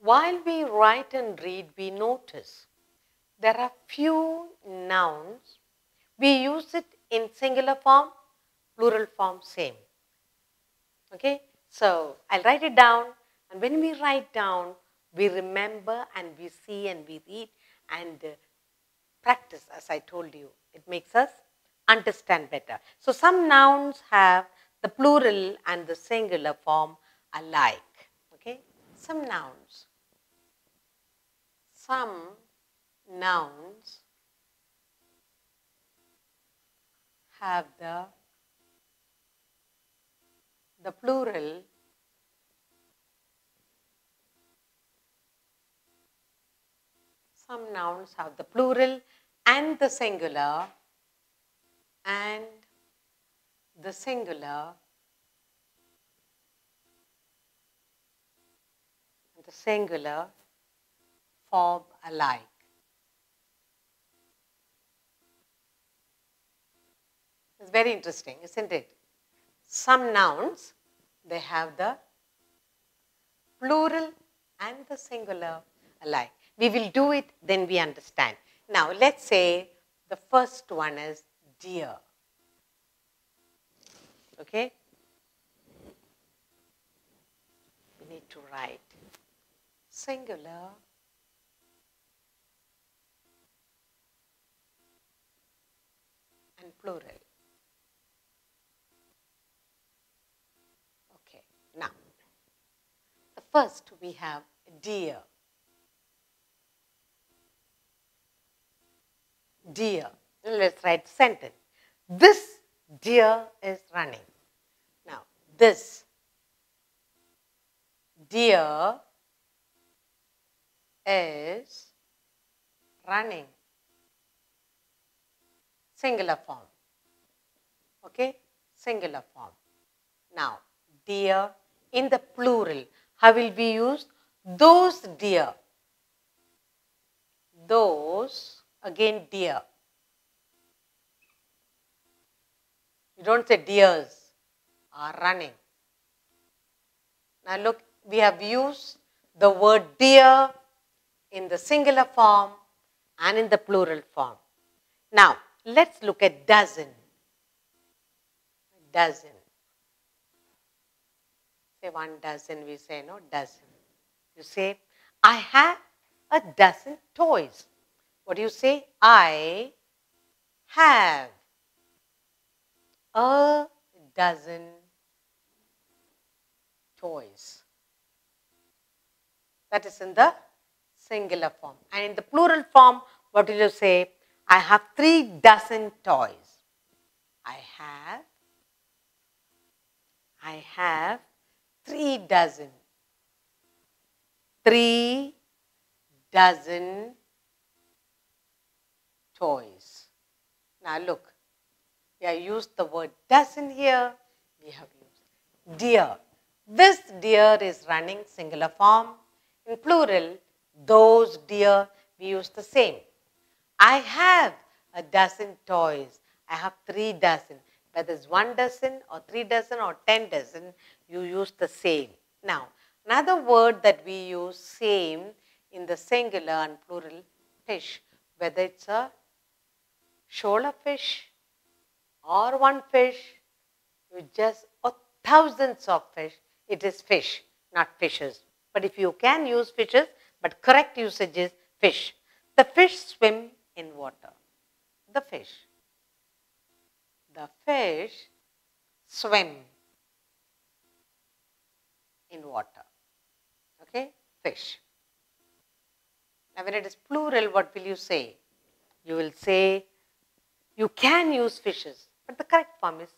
While we write and read, we notice there are few nouns. We use it in singular form, plural form, same. Okay, so I'll write it down, and when we write down, we remember and we see and we read and practice, as I told you. It makes us understand better. So some nouns have the plural and the singular form alike. Okay, some nouns have the plural and the singular form alike. It's very interesting, isn't it? Some nouns, they have the plural and the singular alike. We will do it, then we understand. Now, let's say the first one is dear. Okay? We need to write singular and plural. Okay, now, the first we have dear. Dear. Let's write sentence. This deer is running. Now, this deer is running. Singular form. Okay? Singular form. Now, deer in the plural. How will we use? Those deer. Those, again deer. You don't say deers are running. Now look, we have used the word deer in the singular form and in the plural form. Now, let's look at dozen. Dozen. Say 1 dozen, we say no, dozen. You say, I have a dozen toys. What do you say? I have a dozen toys. That is in the singular form. And in the plural form, what will you say? I have 3 dozen toys. I have 3 dozen. 3 dozen toys. Now look, we have used the word dozen here. We have used deer. This deer is running, singular form. In plural, those deer, we use the same. I have a dozen toys. I have 3 dozen. Whether it's 1 dozen or 3 dozen or 10 dozen, you use the same. Now, another word that we use same in the singular and plural, fish. Whether it's a shoal of fish or 1 fish, you just, or thousands of fish, it is fish, not fishes. But if you can use fishes, but correct usage is fish. The fish swim in water. The fish swim in water. Okay, fish. Now when it is plural, what will you say? You will say, you can use fishes, but the correct form is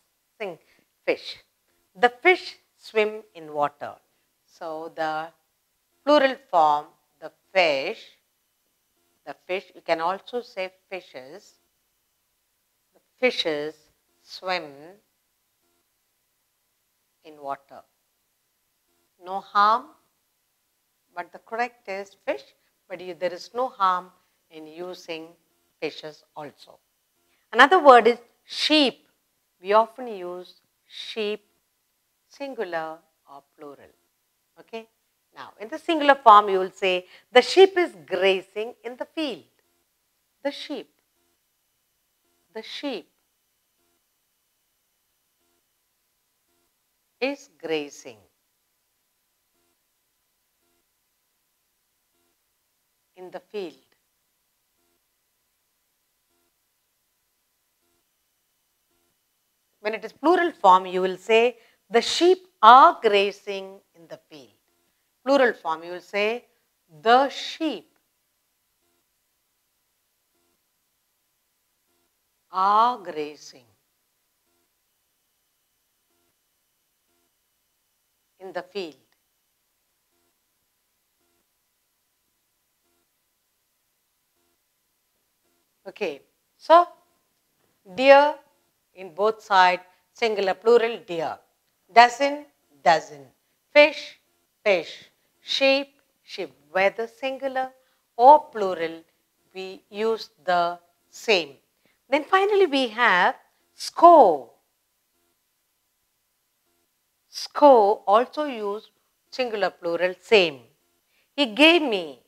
fish. The fish swim in water. So the plural form, the fish, you can also say fishes. The fishes swim in water. No harm, but the correct is fish, but there is no harm in using fishes also. Another word is sheep. We often use sheep, singular or plural. Okay. Now, in the singular form, you will say, the sheep is grazing in the field. The sheep. The sheep is grazing in the field. When it is plural form, you will say, the sheep are grazing in the field. Plural form, you will say, the sheep are grazing in the field. Okay, so deer in both sides, singular, plural, deer. Dozen, dozen. Fish, fish. Sheep, sheep. Whether singular or plural, we use the same. Then finally we have score. Score also use singular, plural, same. He gave me.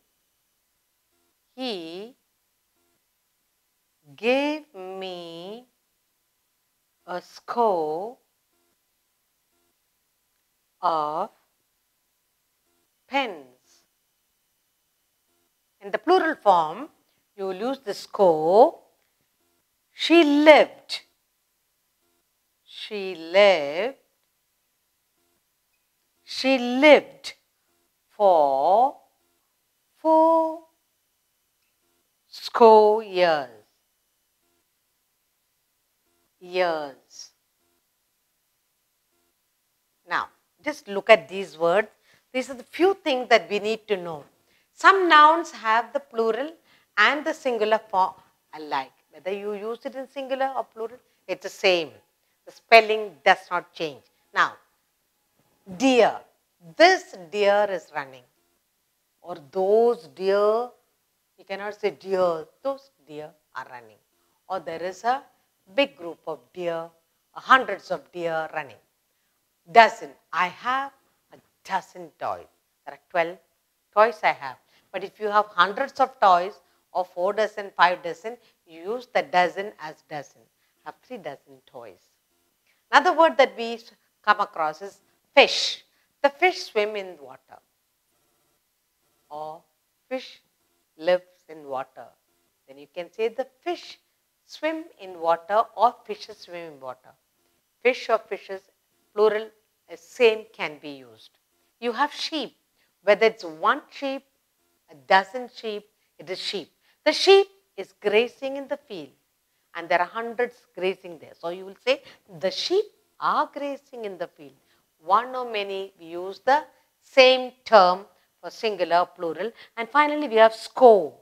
He gave me a score of pens. In the plural form, you will use the score. She lived. She lived. She lived for 40 years. Now, just look at these words. These are the few things that we need to know. Some nouns have the plural and the singular form alike. Whether you use it in singular or plural, it's the same. The spelling does not change. Now, deer. This deer is running. Or those deer, you cannot say deer, those deer are running. Or there is a big group of deer, hundreds of deer running. Dozen. I have a dozen toys. There are 12 toys I have. But if you have hundreds of toys or 4 dozen, 5 dozen, you use the dozen as dozen. I have 3 dozen toys. Another word that we come across is fish. The fish swim in water. Or fish lives in water. Then you can say the fish swim in water or fishes swim in water. Fish or fishes, plural, same can be used. You have sheep. Whether it's one sheep, a dozen sheep, it is sheep. The sheep is grazing in the field and there are hundreds grazing there. So you will say the sheep are grazing in the field. One or many, we use the same term for singular, plural. And finally, we have score.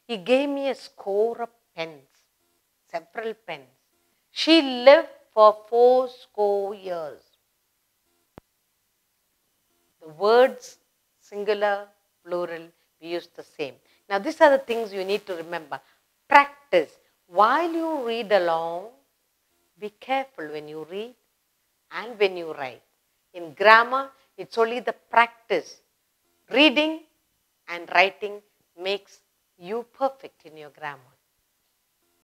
He gave me a score of pens, several pens. She lived for 40 years. The words singular, plural, we use the same. Now, these are the things you need to remember. Practice. While you read along, be careful when you read and when you write. In grammar, it's only the practice. Reading and writing makes you perfect in your grammar.